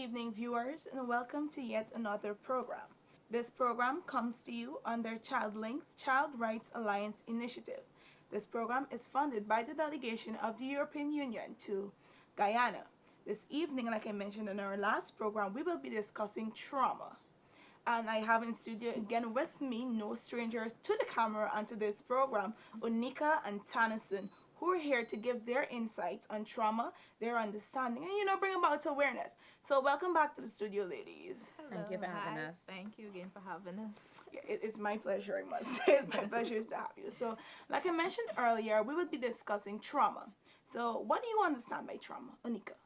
evening, viewers, and welcome to yet another program. This program comes to you under ChildLink's Child Rights Alliance initiative. This program is funded by the delegation of the European Union to Guyana. This evening, like I mentioned in our last program, we will be discussing trauma. And I have in studio again with me, no strangers to the camera and to this program, Onika and Tanison, who are here to give their insights on trauma, their understanding, and bring about awareness. So welcome back to the studio, ladies. Thank you for having us. Thank you again for having us. Yeah, it's my pleasure, I must say. It's my pleasure to have you. So, like I mentioned earlier, we will be discussing trauma. So, what do you understand by trauma, Onika?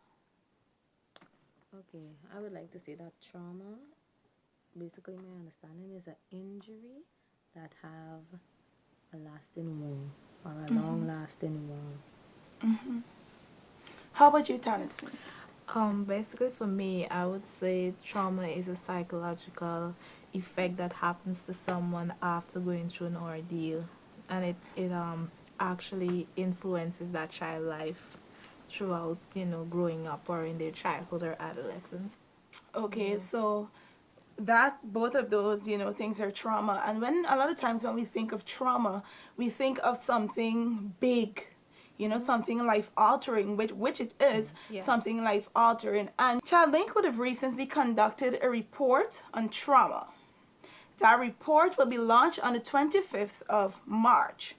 Okay, I would like to say that trauma, basically my understanding, is an injury that have a lasting wound or a long-lasting wound. How about you, Tanison? Basically for me, I would say trauma is a psychological effect that happens to someone after going through an ordeal, and it actually influences that child life throughout, growing up or in their childhood or adolescence. Okay, so that both of those things are trauma, and when a lot of times when we think of trauma, we think of something big, something life altering, which it is. Yeah. Something life altering. And Child Link would have recently conducted a report on trauma. That report will be launched on the 25th of March.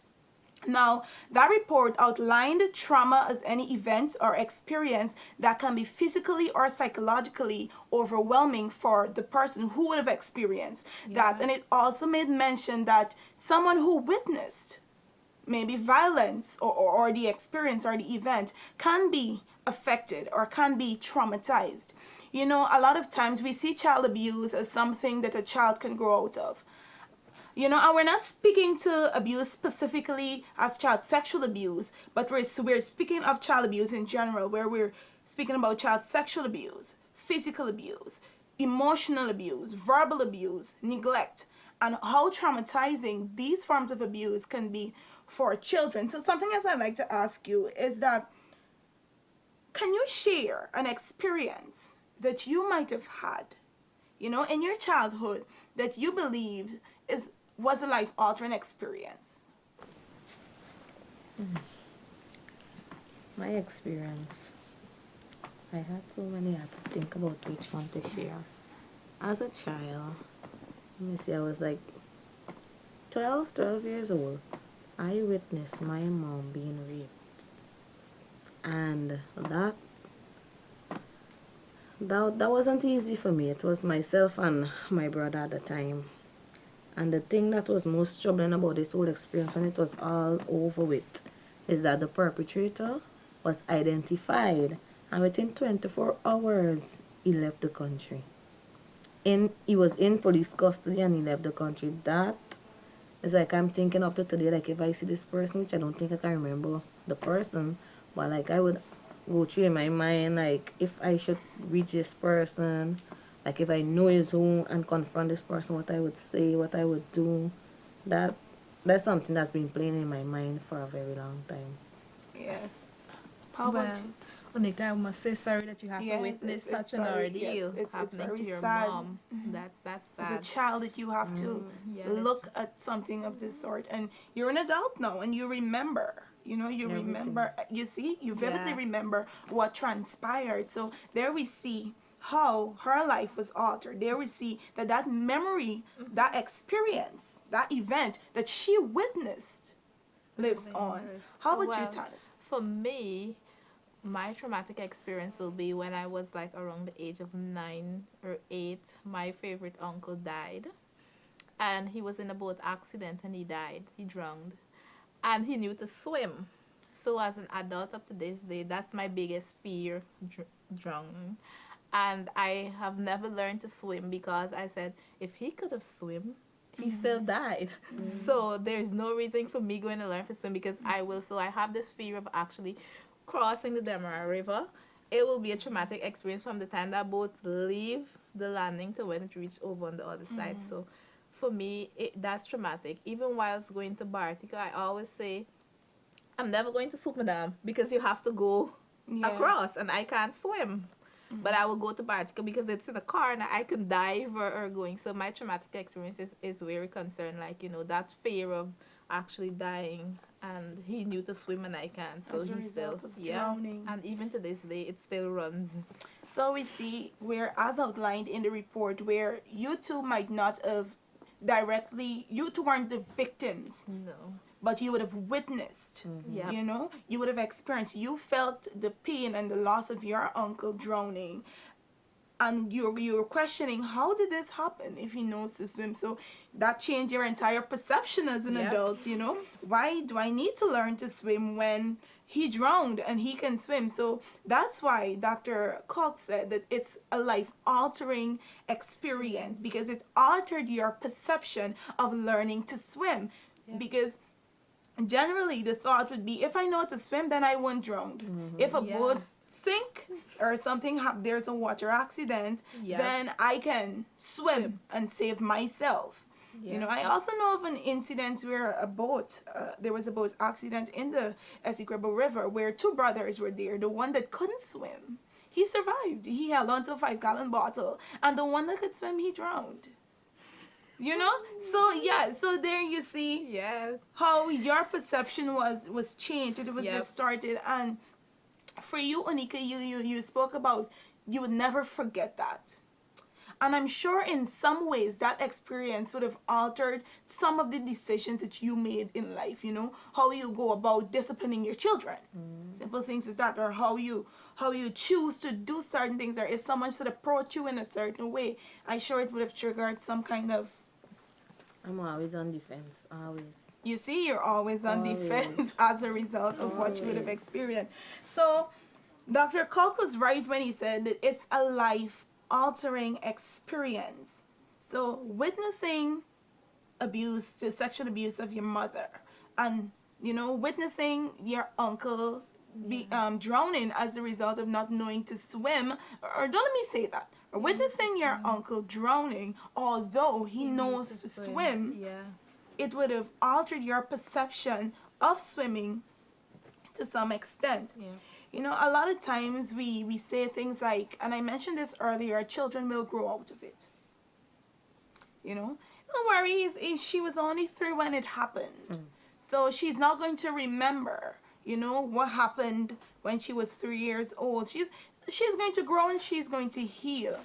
Now, that report outlined trauma as any event or experience that can be physically or psychologically overwhelming for the person who would have experienced that. And it also made mention that someone who witnessed maybe violence or the experience or the event can be affected or can be traumatized. A lot of times we see child abuse as something that a child can grow out of. And we're not speaking to abuse specifically as child sexual abuse, but we're speaking of child abuse in general, where we're speaking about child sexual abuse, physical abuse, emotional abuse, verbal abuse, neglect, and how traumatizing these forms of abuse can be for children. So something else I'd like to ask you is that, can you share an experience that you might have had, in your childhood that you believed was a life-altering experience? My experience, I had so many, I had to think about which one to share. As a child, let me see, I was like 12 years old. I witnessed my mom being raped. And that wasn't easy for me. It was myself and my brother at the time. And the thing that was most troubling about this whole experience when it was all over with is that the perpetrator was identified, and within 24 hours he left the country. He was in police custody and he left the country. That is like, I'm thinking up to today, like if I see this person, which I don't think I can remember the person, but like I would go through in my mind, like if I should reach this person, like if I know his home and confront this person, what I would say, what I would do. That's something that's been playing in my mind for a very long time. Yes. How about you? Onika, I must say sorry that you have Yes, to witness it's such an sorry. ordeal Yes, it's happening very to your sad. mom. That's sad. As a child, that you have to Yeah. look at something of this sort, and you're an adult now, and you remember. You Everything. remember. You see, you vividly Yeah. remember what transpired. So there we see how her life was altered. There we see that memory, that experience, that event that she witnessed lives on. How about you, Well, Tanis? For me, my traumatic experience will be when I was like around the age of 9 or 8. My favorite uncle died, and he was in a boat accident and he died. He drowned, and he knew to swim. So as an adult up to this day, that's my biggest fear, drowning. And I have never learned to swim because I said if he could have swim, he still died. So there's no reason for me going to learn to swim because I will. So I have this fear of actually crossing the Demerara River. It will be a traumatic experience from the time that boats leave the landing to when it reaches over on the other side. So for me, that's traumatic. Even whilst going to Bartica, I always say, I'm never going to Superman because you have to go Yeah. across and I can't swim. But I will go to Bartica because it's in the car and I can dive or going. So my traumatic experience is very concerned, like, that fear of actually dying. And he knew to swim and I can't. So As a he still, result of drowning. And even to this day, it still runs. So we see where, as outlined in the report, where you two might not have directly, you two weren't the victims, No. but you would have witnessed, Yeah. you would have experienced, you felt the pain and the loss of your uncle drowning. And you're questioning, how did this happen if he knows to swim? So that changed your entire perception as an adult. Why do I need to learn to swim when he drowned and he can swim? So that's why Dr. Cox said that it's a life altering experience, because it altered your perception of learning to swim. Because generally the thought would be, if I know how to swim, then I won't drown. If a boat sink or something there's a water accident, then I can swim and save myself. I also know of an incident where there was a boat accident in the Essequibo River where two brothers were there. The one that couldn't swim, he survived. He held onto a 5-gallon bottle, and the one that could swim, he drowned. So there you see how your perception was changed. It was distorted. And for you, Onika, you spoke about you would never forget that. And I'm sure in some ways that experience would have altered some of the decisions that you made in life, how you go about disciplining your children. Simple things as that, or how you choose to do certain things, or if someone should approach you in a certain way. I'm sure it would have triggered some kind of... I'm always on defense, always. You see, you're always on defense as a result of what you would have experienced. So Dr. Kalk was right when he said that it's a life-altering experience. So witnessing sexual abuse of your mother, and, witnessing your uncle drowning as a result of not knowing to swim, or don't let me say that, or witnessing your uncle drowning, although he knows to swim, it would have altered your perception of swimming to some extent. A lot of times we say things like, and I mentioned this earlier, children will grow out of it. Don't worry, she was only 3 when it happened. So she's not going to remember, what happened when she was 3 years old. She's going to grow and she's going to heal.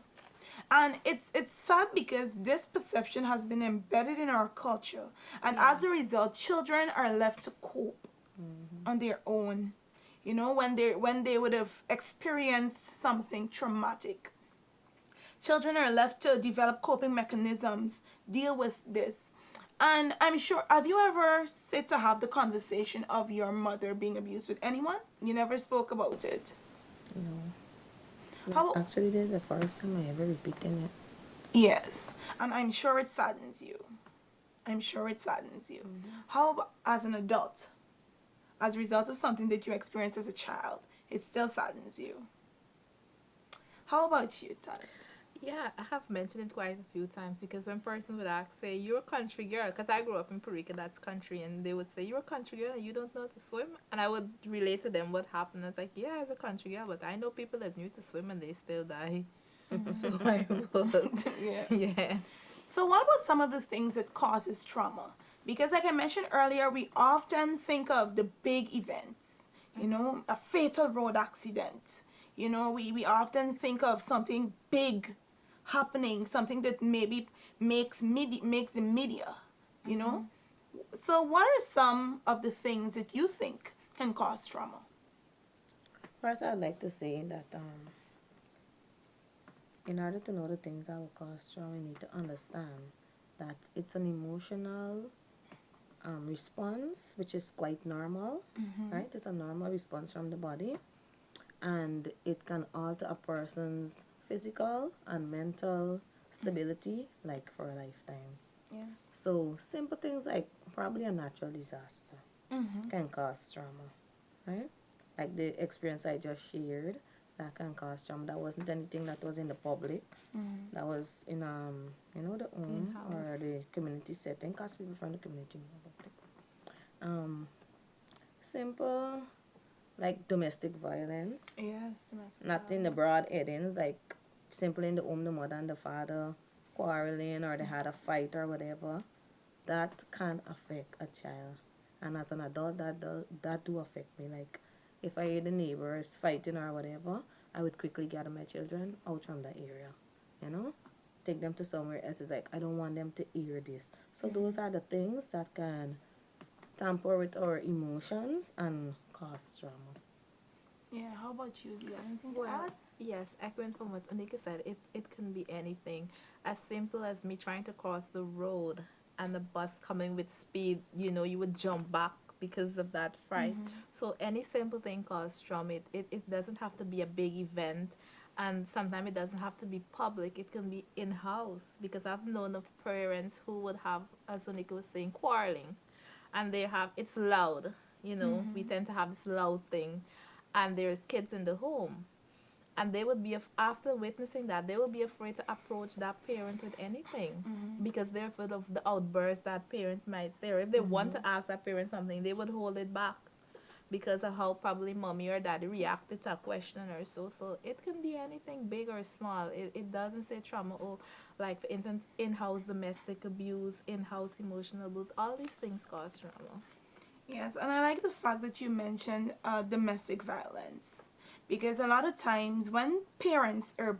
And it's sad because this perception has been embedded in our culture. And as a result, children are left to cope on their own. When they would have experienced something traumatic. Children are left to develop coping mechanisms, deal with this. And I'm sure, have you ever sit to have the conversation of your mother being abused with anyone? You never spoke about it? No. Actually, this is the first time I ever repeated it. Yes. And I'm sure it saddens you. How, as an adult, as a result of something that you experienced as a child, it still saddens you? How about you, Tanis? Yeah, I have mentioned it quite a few times, because when person would ask, say, you're a country girl, because I grew up in Puerto Rico, that's country, and they would say, you're a country girl and you don't know how to swim? And I would relate to them what happened. I was like, yeah, as a country girl, but I know people that knew to swim and they still die. So I would. Yeah. So what about some of the things that causes trauma? Because like I mentioned earlier, we often think of the big events, a fatal road accident. We often think of something big happening, something that maybe makes the media, So what are some of the things that you think can cause trauma? First, I'd like to say that in order to know the things that will cause trauma, we need to understand that it's an emotional response, which is quite normal, right? It's a normal response from the body, and it can alter a person's physical and mental stability, like for a lifetime. Yes. So simple things like probably a natural disaster can cause trauma, right? Like the experience I just shared, that can cause trauma. That wasn't anything that was in the public. That was in the home In-house. or the community setting, because people from the community know about it. Simple like domestic violence. Yes, domestic Not in the violence. broad headings, like simply in the home, the mother and the father quarreling or they had a fight or whatever. That can affect a child. And as an adult, that do affect me. Like, if I hear the neighbors fighting or whatever, I would quickly gather my children out from that area, you know? Take them to somewhere else. It's like, I don't want them to hear this. So those are the things that can tamper with our emotions and cause trauma. Yeah, how about you? Do you have anything to Well, add? yes, echoing from what Onika said, it can be anything. As simple as me trying to cross the road and the bus coming with speed, you would jump back because of that fright. So any simple thing causes trauma. It doesn't have to be a big event, and sometimes it doesn't have to be public. It can be in-house, because I've known of parents who would have, as Onika was saying, quarreling, and it's loud. We tend to have this loud thing, and there's kids in the home, and they would be after witnessing that, they would be afraid to approach that parent with anything, because they're afraid of the outburst that parent might say, or if they want to ask that parent something, they would hold it back because of how probably mommy or daddy reacted to a question or so it can be anything, big or small. It doesn't say trauma, or like for instance, in-house domestic abuse, in-house emotional abuse, all these things cause trauma. Yes, and I like the fact that you mentioned domestic violence, because a lot of times when parents are,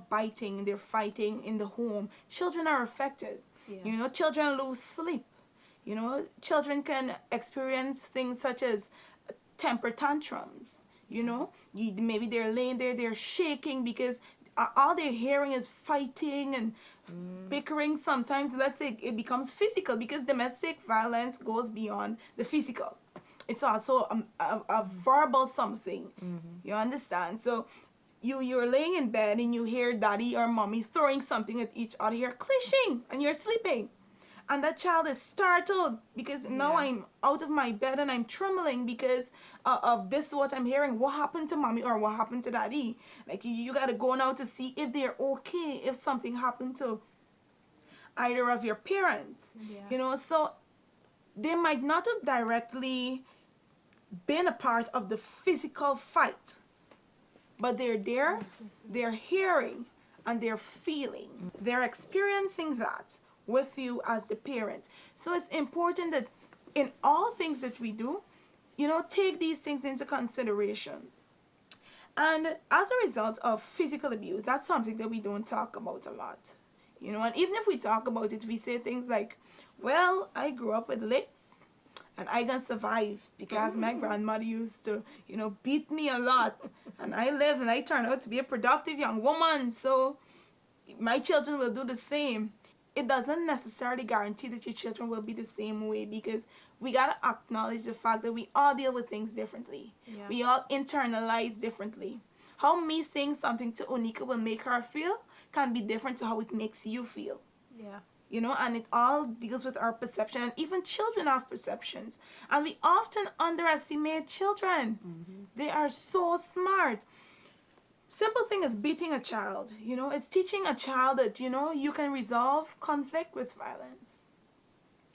biting, they're fighting in the home, children are affected. Yeah. Children lose sleep. Children can experience things such as temper tantrums. Maybe they're laying there, they're shaking because all they're hearing is fighting and bickering. Sometimes, let's say, it becomes physical, because domestic violence goes beyond the physical. It's also a verbal something. You understand? So you're laying in bed and you hear daddy or mommy throwing something at each other. You're clashing and you're sleeping, and that child is startled because now Yeah. I'm out of my bed and I'm trembling because of this, what I'm hearing. What happened to mommy or what happened to daddy? Like, you got to go now to see if they're okay, if something happened to either of your parents. Yeah. So they might not have directly been a part of the physical fight, but they're there, they're hearing, and they're feeling. They're experiencing that with you as the parent. So it's important that in all things that we do, take these things into consideration. And as a result of physical abuse, that's something that we don't talk about a lot. And even if we talk about it, we say things like, well, I grew up with licks and I can survive because my grandmother used to, beat me a lot. And I live and I turned out to be a productive young woman. So my children will do the same. It doesn't necessarily guarantee that your children will be the same way, because we got to acknowledge the fact that we all deal with things differently. Yeah. We all internalize differently. How me saying something to Onika will make her feel can be different to how it makes you feel. Yeah. And it all deals with our perception, and even children have perceptions. And we often underestimate children. They are so smart. Simple thing is beating a child, it's teaching a child that, you can resolve conflict with violence.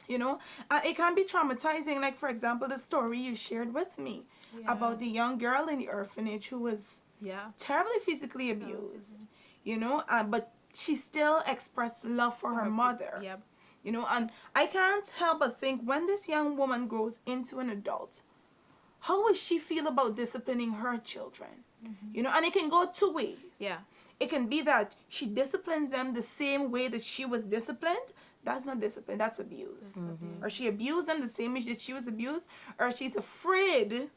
And it can be traumatizing, like, for example, the story you shared with me Yeah. about the young girl in the orphanage who was Yeah. terribly physically abused, but she still expressed love for her mother. Yep. And I can't help but think, when this young woman grows into an adult, how will she feel about disciplining her children? And it can go two ways. Yeah. It can be that she disciplines them the same way that she was disciplined. That's not discipline, that's abuse. Or she abused them the same way that she was abused, or she's afraid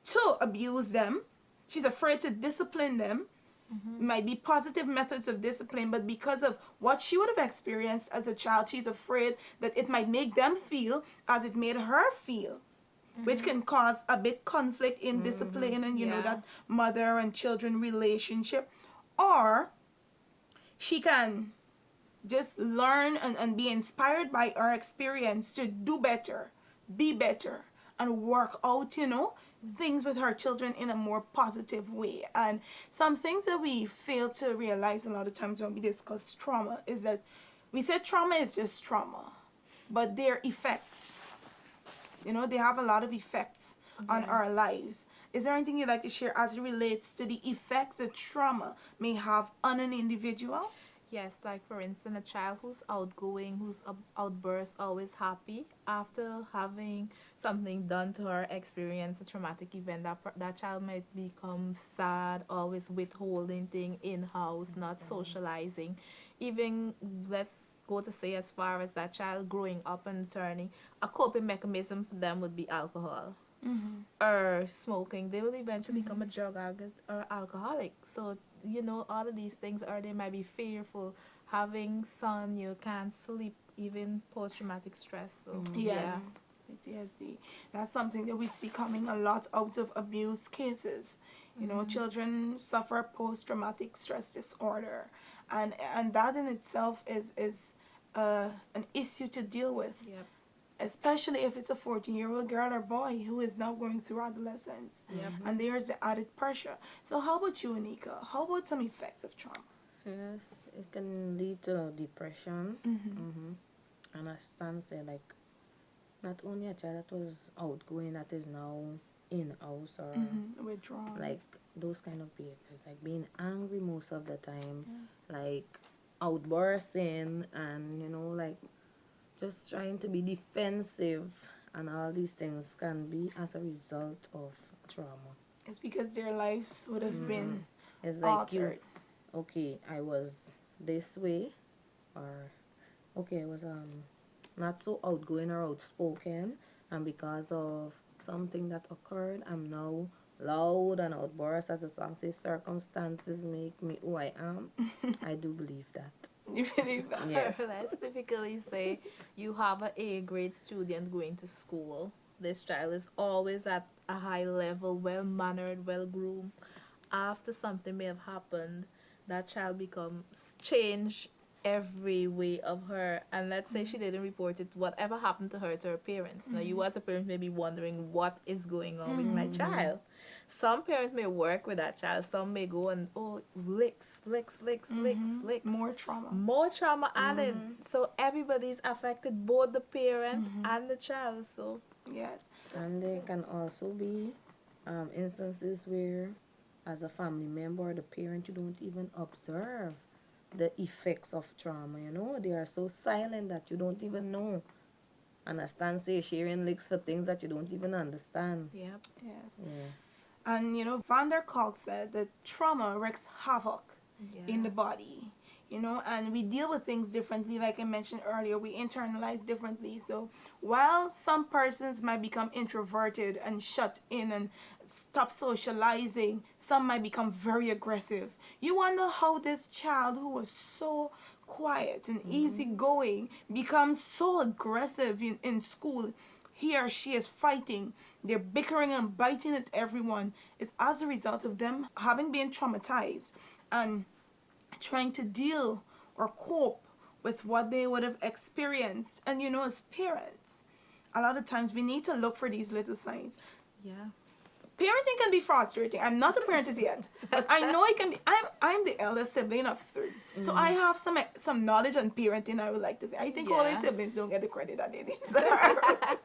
to abuse them. She's afraid to discipline them. It might be positive methods of discipline, but because of what she would have experienced as a child, she's afraid that it might make them feel as it made her feel, which can cause a bit conflict in discipline and, Yeah. that mother and children relationship. Or she can just learn and be inspired by her experience to do better, be better, and work out, things with her children in a more positive way. And some things that we fail to realize a lot of times when we discuss trauma is that we say trauma is just trauma, but their effects, they have a lot of effects on our lives. is there anything you'd like to share as it relates to the effects that trauma may have on an individual? Yes, like for instance, a child who's outgoing, whose outbursts always happy, after having something done to her, experience a traumatic event, that child might become sad, always withholding thing in house, not socializing. Even let's go to say as far as that child growing up and turning, a coping mechanism for them would be alcohol Mm-hmm. or smoking. They will eventually become a drug addict or alcoholic. So all of these things, or they might be fearful, having son, you can't sleep, even post-traumatic stress. So yeah. Yes. PTSD. That's something that we see coming a lot out of abuse cases. Children suffer post-traumatic stress disorder, and that in itself is an issue to deal with, Yep. especially if it's a 14-year-old girl or boy who is now going through adolescence, Yep. and there's the added pressure. So how about you, Anika? How about some effects of trauma? Yes, it can lead to depression. Mm-hmm. And as Stan said, like, not only a child that was outgoing that is now in house, or Withdrawn. like those kind of behaviors, like being angry most of the time, Yes. like outbursting, and like just trying to be defensive, and all these things can be as a result of trauma. It's because their lives would have been It's like altered. okay, I was this way, or okay, I was not so outgoing or outspoken, and because of something that occurred, I'm now loud and outburst, as the song says, circumstances make me who I am. I do believe that. You believe that? Yes. Let's typically say you have a A grade student going to school. This child is always at a high level, well mannered, well groomed. After something may have happened, that child becomes change every way of her. And let's say she didn't report it, whatever happened to her parents. Now you as a parent may be wondering what is going on with my child. Some parents may work with that child, some may go and licks. More trauma. More trauma added. So everybody's affected, both the parent and the child. So Yes. And there can also be instances where, as a family member or the parent, you don't even observe the effects of trauma. They are so silent that you don't even know. Understand, say, sharing licks for things that you don't even understand. yep. Yes. Yeah. And Van der Kolk said that trauma wreaks havoc Yeah. in the body, and we deal with things differently. Like I mentioned earlier, we internalize differently. So while some persons might become introverted and shut in and stop socializing, some might become very aggressive. You wonder how this child who was so quiet and easygoing becomes so aggressive in school. He or she is fighting, they're bickering and biting at everyone. It's as a result of them having been traumatized and trying to deal or cope with what they would have experienced. And as parents, a lot of times we need to look for these little signs. Yeah. Parenting can be frustrating. I'm not a parent as yet, but I know it can be. I'm the eldest sibling of three, so I have some knowledge on parenting. I would like to say. I think all our Yeah. siblings don't get the credit that they deserve.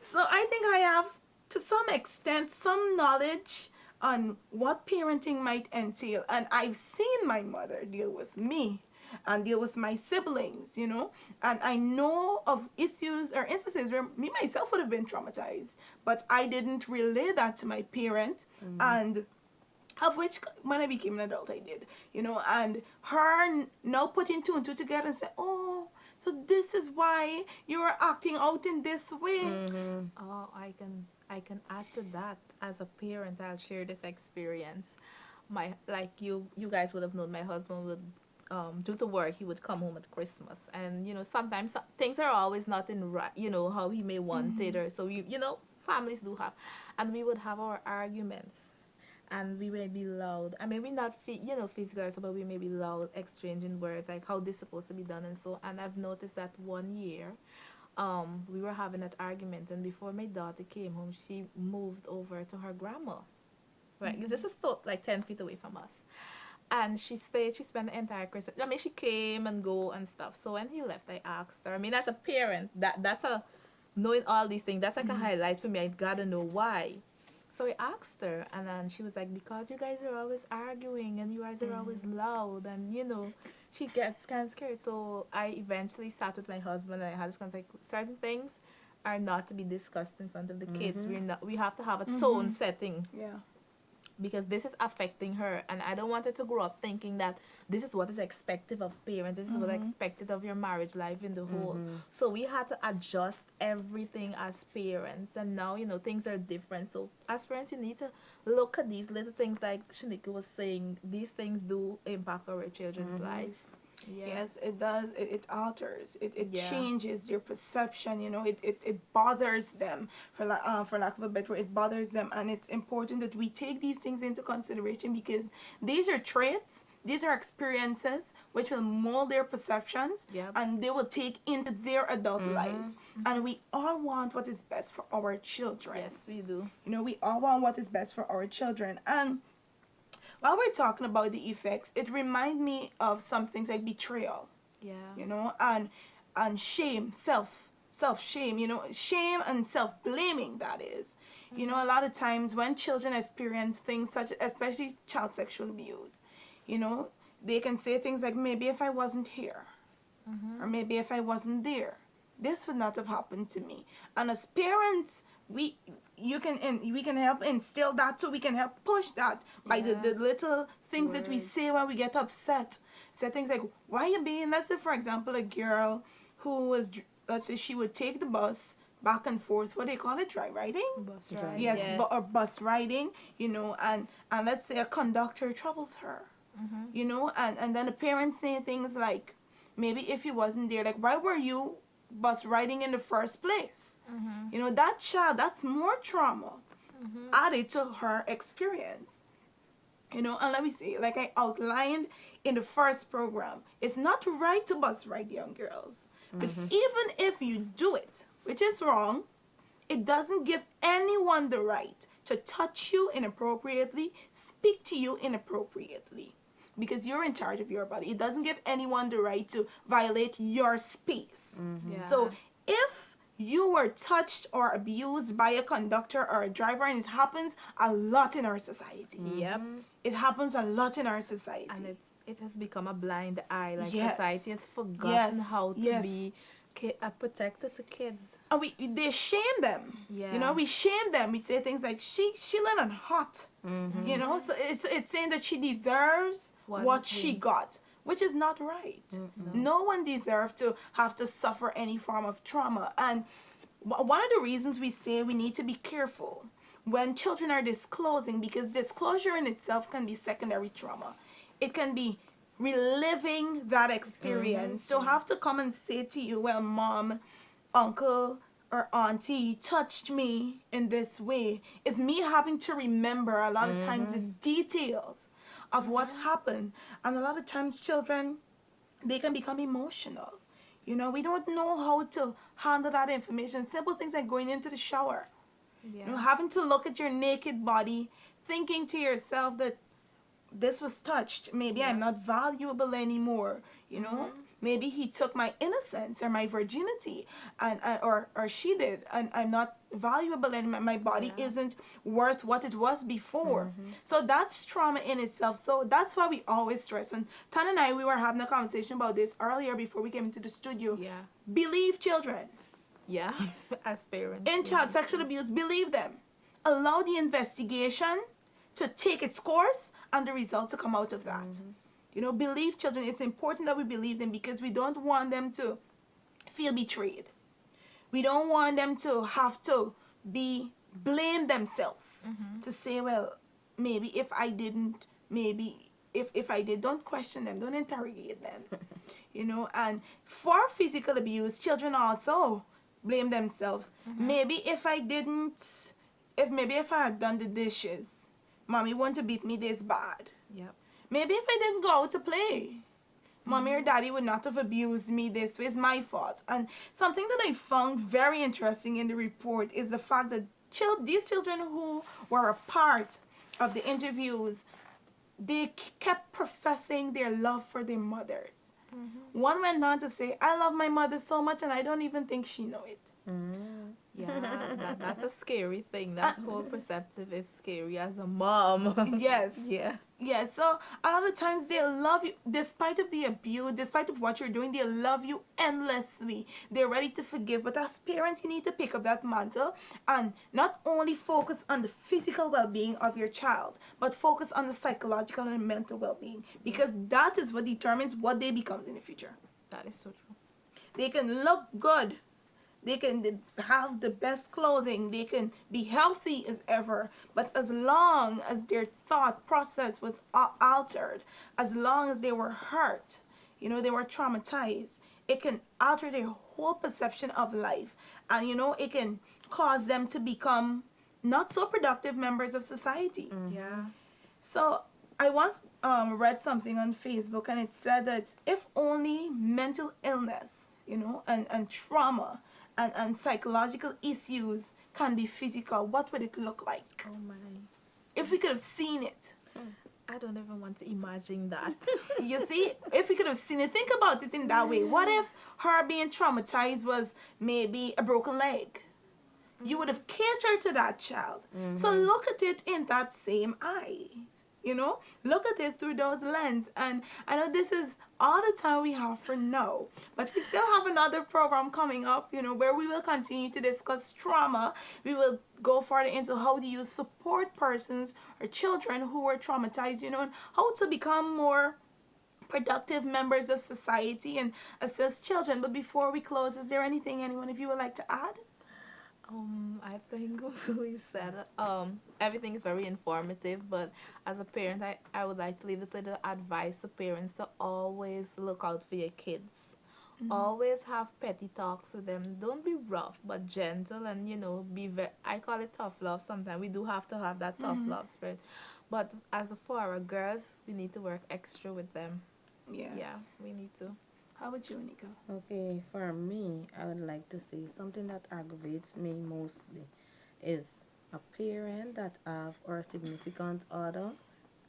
So I think I have, to some extent, some knowledge on what parenting might entail, and I've seen my mother deal with me and deal with my siblings, and I know of issues or instances where me myself would have been traumatized, but I didn't relay that to my parent, and of which when I became an adult I did, and her now putting two and two together and say, oh, so this is why you are acting out in this way. Oh, I can add to that. As a parent, I'll share this experience. My like you guys would have known, my husband would due to work, he would come home at Christmas, and sometimes things are always not in right, how he may want it, or so families do have, and we would have our arguments, and we may be loud. I mean, we not physical, but we may be loud, exchanging words like how this supposed to be done, and so. And I've noticed that one year, we were having that argument, and before my daughter came home, she moved over to her grandma. Right, it's just a stop like 10 feet away from us. And she stayed, she spent the entire Christmas. I mean, she came and go and stuff. So when he left, I asked her. I mean, as a parent, that's a, knowing all these things, that's like a highlight for me. I gotta know why. So I asked her, and then she was like, because you guys are always arguing and you guys are always loud, and she gets kind of scared. So I eventually sat with my husband and I had this conversation. Like, certain things are not to be discussed in front of the kids. We have to have a tone setting, Yeah. because this is affecting her, and I don't want her to grow up thinking that this is what is expected of parents, this is what is expected of your marriage life in the whole. So we had to adjust everything as parents, and now things are different. So as parents, you need to look at these little things, like Shanika was saying. These things do impact our children's life. Yeah. Yes, it does. It alters. It Yeah. changes their perception. It bothers them. For lack of a better word, it bothers them, and it's important that we take these things into consideration, because these are traits. These are experiences which will mold their perceptions, Yep. and they will take into their adult lives. And we all want what is best for our children. Yes, we do. We all want what is best for our children. And while we're talking about the effects, it reminds me of some things like betrayal, Yeah. and shame, self shame, shame and self blaming, that is. A lot of times when children experience things such, especially child sexual abuse, they can say things like, maybe if I wasn't here, or maybe if I wasn't there, this would not have happened to me. And as parents, we can help instill that too. We can help push that by the little things that we Words. say when we get upset. Say things like, why are you being, let's say for example, a girl who was, let's say she would take the bus back and forth, what do they call it, dry riding? Bus Right. ride. Yes, Yeah. or bus riding, and let's say a conductor troubles her, and then the parents say things like, maybe if you wasn't there, like, why were you bus riding in the first place? That child, that's more trauma added to her experience. And let me see, like I outlined in the first program, it's not right to bus ride young girls. But even if you do it, which is wrong, it doesn't give anyone the right to touch you inappropriately, speak to you inappropriately, because you're in charge of your body. It doesn't give anyone the right to violate your space. Yeah. So if you were touched or abused by a conductor or a driver, and it happens a lot in our society. Yep. It happens a lot in our society. And it has become a blind eye. Like, Yes. society has forgotten Yes. how to Yes. be protected to kids. And they shame them. Yeah. We shame them. We say things like, she let on hot. So it's saying that she deserves what she got, which is not right. No one deserves to have to suffer any form of trauma. And one of the reasons we say we need to be careful when children are disclosing, because disclosure in itself can be secondary trauma. It can be reliving that experience. So have to come and say to you, well, mom, uncle, or auntie touched me in this way. It's me having to remember a lot of times the details of what happened. And a lot of times children, they can become emotional. We don't know how to handle that information. Simple things like going into the shower. Yeah. Having to look at your naked body, thinking to yourself that this was touched. Maybe I'm not valuable anymore. Maybe he took my innocence or my virginity, and or she did, and I'm not valuable, and my body isn't worth what it was before. So that's trauma in itself. So that's why we always stress. And Tan and I, we were having a conversation about this earlier before we came into the studio. Yeah. Believe children. Yeah. As parents. In child sexual abuse, believe them. Allow the investigation to take its course and the result to come out of that. Believe children. It's important that we believe them, because we don't want them to feel betrayed. We don't want them to have to blame themselves to say, well, maybe if I didn't, maybe if I did. Don't question them. Don't interrogate them. And for physical abuse, children also blame themselves. Maybe if I had done the dishes, mommy wouldn't have beat me this bad. Yep. Maybe if I didn't go out to play, mommy or daddy would not have abused me this way. It's my fault. And something that I found very interesting in the report is the fact that these children who were a part of the interviews, they kept professing their love for their mothers. One went on to say, I love my mother so much and I don't even think she know it. Yeah, that's a scary thing. That whole perceptive is scary as a mom. Yes. Yeah. Yeah, so a lot of times they love you despite of the abuse, despite of what you're doing, they love you endlessly. They're ready to forgive. But as parents, you need to pick up that mantle and not only focus on the physical well-being of your child, but focus on the psychological and mental well-being, because that is what determines what they become in the future. That is so true. They can look good, they can have the best clothing, they can be healthy as ever, but as long as their thought process was altered, as long as they were hurt, they were traumatized, it can alter their whole perception of life. And it can cause them to become not so productive members of society. Yeah. So I once read something on Facebook, and it said that if only mental illness, and trauma and psychological issues can be physical, what would it look like? Oh my. If we could have seen it. I don't even want to imagine that. You see, if we could have seen it, think about it in that way. What if her being traumatized was maybe a broken leg? You would have catered to that child. So look at it in that same eye. Look at it through those lens. And I know this is all the time we have for now, but we still have another program coming up, where we will continue to discuss trauma. We will go further into how do you support persons or children who were traumatized, and how to become more productive members of society and assist children. But before we close, is there anyone of you would like to add? I think we said everything is very informative, but as a parent, I would like to leave it to the advice to parents to always look out for your kids. Always have petty talks with them. Don't be rough, but gentle, and be very. I call it tough love. Sometimes we do have to have that tough love spirit, but for our girls, we need to work extra with them. Yes. Yeah, we need to. How about you, Nika? Okay, for me, I would like to say something that aggravates me mostly is a parent that have or significant other,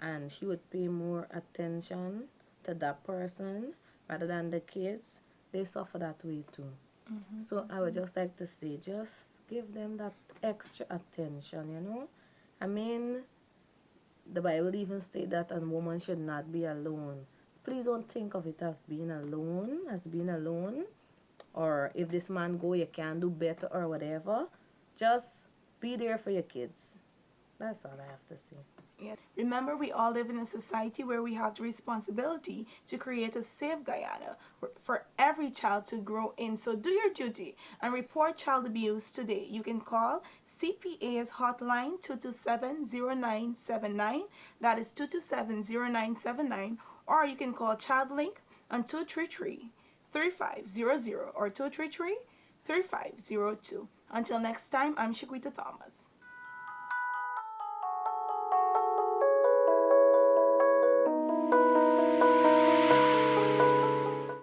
and she would pay more attention to that person rather than the kids. They suffer that way too. So I would just like to say, just give them that extra attention. I mean, the Bible even state that a woman should not be alone. Please don't think of it as being alone, or if this man go, you can do better or whatever. Just be there for your kids. That's all I have to say. Yeah. Remember, we all live in a society where we have the responsibility to create a safe Guyana for every child to grow in. So do your duty and report child abuse today. You can call CPA's hotline 227-0979. That is 227-0979. Or you can call ChildLink on 233-3500 or 233-3502. Until next time, I'm Shaquita Thomas.